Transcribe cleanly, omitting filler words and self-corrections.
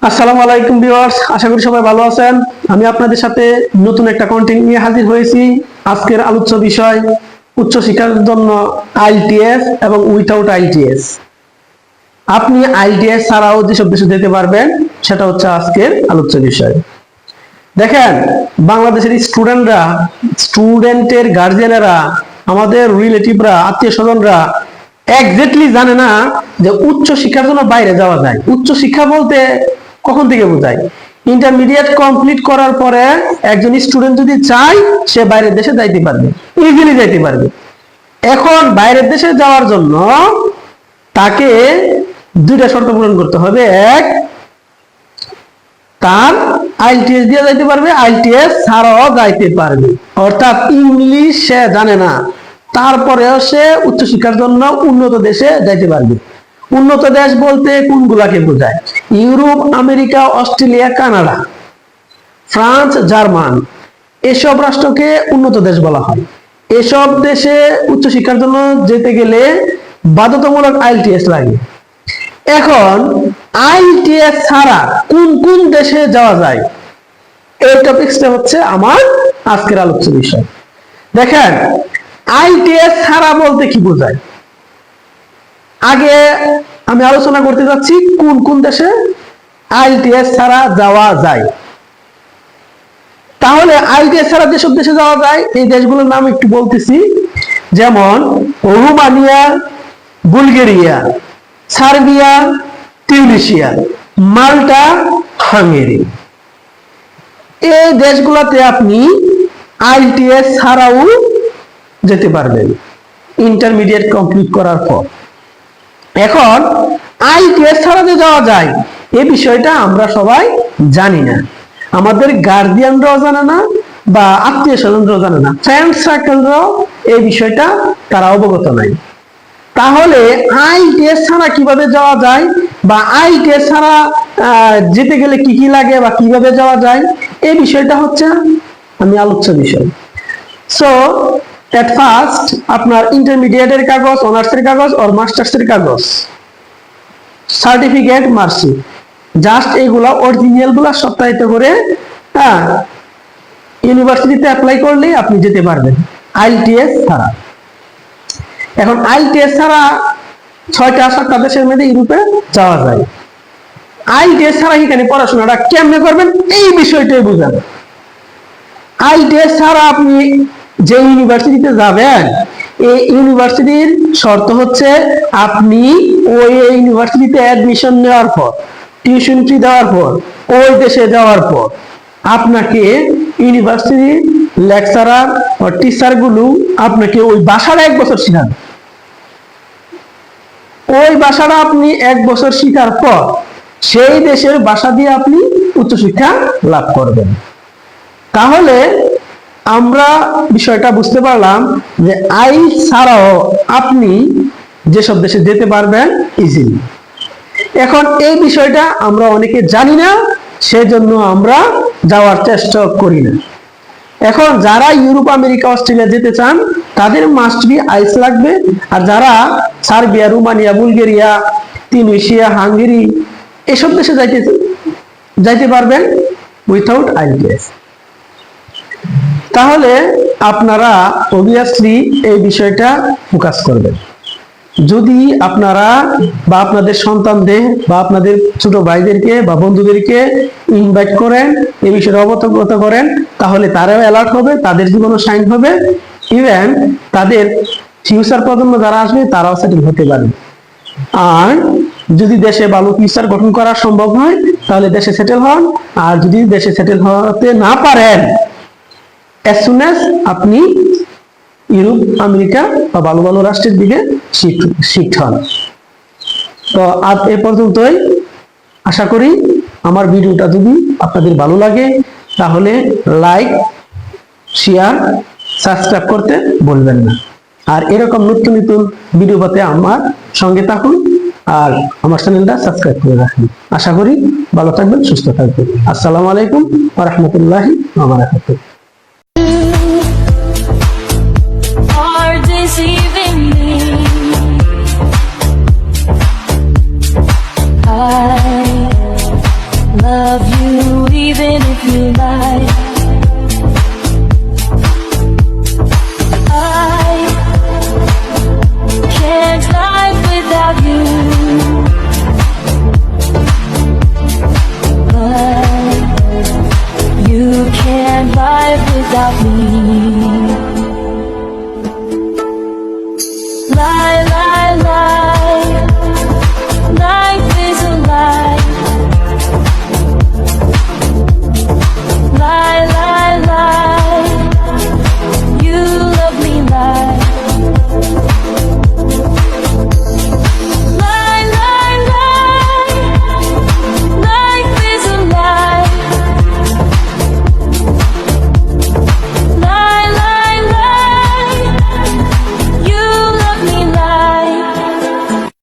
আসসালামু আলাইকুম ভিউয়ার্স, আশা করি সবাই ভালো আছেন। আমি আপনাদের সাথে নতুন একটা কন্টেন্ট নিয়ে হাজির হয়েছি। আজকের আলোচ্য বিষয় উচ্চশিক্ষার জন্য আইএলটিএস এবং উইথাউট আইএলটিএস। আপনি আইএলটিএস ছাড়াও যেসব দেশে যেতে পারবেন সেটা হচ্ছে আজকের আলোচ্য বিষয়। দেখেন, বাংলাদেশের স্টুডেন্টের গার্জিয়ানেরা, আমাদের রিলেটিভরা, আত্মীয় স্বজনরা এক্স্যাক্টলি জানে না যে উচ্চ শিক্ষার জন্য বাইরে যাওয়া যায়। উচ্চ শিক্ষা বলতে কখন থেকে বোঝায়? ইন্টারমিডিয়েট কমপ্লিট করার পরে একজন স্টুডেন্ট যদি চায় সে বাইরের দেশে যাইতে পারবে, ইজিলি যাইতে পারবে। এখন বাইরের দেশে যাওয়ার জন্য তাকে দুইটা শর্ত পূরণ করতে হবে। এক, তার আইএলটিএস দিয়ে যাইতে পারবে, আইএলটিএস ছাড়াও যাইতে পারবে, অর্থাৎ ইংলিশ সে জানে না, তারপরেও সে উচ্চশিক্ষার জন্য উন্নত দেশে যাইতে পারবে। উন্নত দেশ বলতে কোনগুলাকে বোঝায়? Europe, America, Australia, Canada, France, German, এসব রাষ্ট্রকে উন্নত দেশ বলা হয়। এসব দেশে উচ্চশিক্ষার জন্য যেতে গেলে বাধ্যতামূলক আইএলটিএস লাগে। এখন আইএলটিএস ছাড়া কোন কোন দেশে যাওয়া যায়, এই টপিকসটা হচ্ছে আমার আজকের আলোচ্য বিষয়। দেখেন, আইএলটিএস ছাড়া বলতে কি বোঝায় আগে আমি আলোচনা করতে যাচ্ছি কোন কোন দেশে আইএলটিএস ছাড়া যাওয়া যায়। তাহলে আইএলটিএস ছাড়া যেসব দেশে যাওয়া যায় এই দেশগুলোর নাম একটু বলতেছি, যেমন রোমানিয়া, বুলগেরিয়া, সার্বিয়া, টিউনিসিয়া, মাল্টা, হাঙ্গেরি। এই দেশগুলোতে আপনি আইএলটিএস ছাড়াও যেতে পারবেন ইন্টারমিডিয়েট কমপ্লিট করার পর। এখন আইএলটিএস ছাড়া যে যাওয়া যায় এই বিষয়টা আমরা সবাই জানি না, আমাদের গার্ডিয়ানরাও জানে না বা আত্মীয় স্বজনরাও জানে না, ফ্রেন্ড সার্কেলরাও এই বিষয়টা তারা অবগত নাই। তাহলে আইএলটিএস ছাড়া কিভাবে যাওয়া যায় বা আইএলটিএস ছাড়া যেতে গেলে কি কি লাগে বা কিভাবে যাওয়া যায়, এই বিষয়টা হচ্ছে আমি আলোচ্য বিষয়। সো এট ফার্স্ট আপনার ইন্টারমিডিয়েটের কাগজ, অনার্সের কাগজ আর মাস্টার্সের কাগজ, সার্টিফিকেট, মার্কশিট, জাস্ট এগুলা অরিজিনাল গুলা সত্যায়িত করে ইউনিভার্সিটিতে অ্যাপ্লাই করলেই আপনি যেতে পারবেন আইএলটিএস ছাড়া। এখন আইএলটিএস ছাড়া 6-7টা দেশের মধ্যে ইউরোপে যাওয়া যায়। আইএলটিএস ছাড়া এখানে পড়াশোনাটা কেমনে করবেন এই বিষয়টাই বুঝান। আইএলটিএস ছাড়া আপনি যে ইউনিভার্সিটিতে যাবেন এই ইউনিভার্সিটির শর্ত হচ্ছে আপনি ওই ইউনিভার্সিটিতে অ্যাডমিশন নেওয়ার পর, টিউশন ফি দেওয়ার পর, ওই দেশে যাওয়ার পর আপনাকে ইউনিভার্সিটির লেকচারার ও টিচার গুলো আপনাকে ওই ভাষাটা 1 বছর শেখাবে। ওই ভাষাটা আপনি 1 বছর শেখার পর সেই দেশের ভাষা দিয়ে আপনি উচ্চশিক্ষা লাভ করবেন। তাহলে আমরা বিষয়টা বুঝতে পারলাম যে আইএলটিএস ছাড়াও আপনি যেসব দেশে যেতে পারবেন ইজিলি। এখন এই বিষয়টা আমরা অনেকে জানি না, সেজন্য আমরা যাওয়ার চেষ্টা করি না। এখন যারা ইউরোপ, আমেরিকা, অস্ট্রেলিয়া যেতে চান তাদের মাস্ট বি আইএলটিএস লাগবে। আর যারা Serbia, Romania, Bulgaria, Tunisia, Hungary এসব দেশে যাইতে পারবেন উইথাউট আইএলটিএস। তাহলে আপনারা অবভিয়াসলি এই বিষয়টা ফোকাস করবেন। যদি আপনারা বা আপনাদের সন্তানদের বা আপনাদের ছোট ভাইদেরকে বা বন্ধুদেরকে ইনভাইট করেন, এই বিষয়ে অবগত করেন, তাহলে তারাও অ্যালার্ট হবে, তাদের জীবনও শাইন হবে, ইভেন তাদের ফিউচার প্রজন্ম যারা আসবে তারাও সেটেল হতে পারবে। আর যদি দেশে ভালো ফিউচার গঠন করা সম্ভব হয় তাহলে দেশে সেটেল হন, আর যদি দেশে সেটেল হতে না পারেন as soon as আপনি ইউরোপ, আমেরিকা বা ভালো ভালো রাষ্ট্রের দিকে শিফট হন। তো আজ এ পর্যন্তই। আশা করি আমার ভিডিওটা যদি আপনাদের ভালো লাগে তাহলে লাইক, শেয়ার, সাবস্ক্রাইব করতে ভুলবেন না। আর এরকম নতুন নতুন ভিডিও পেতে আমার সঙ্গে থাকুন আর আমার চ্যানেলটা সাবস্ক্রাইব করে রাখুন। আশা করি ভালো থাকবেন, সুস্থ থাকবেন। আসসালামু আলাইকুম ওয়া রাহমাতুল্লাহি ওয়া বারাকাতুহু।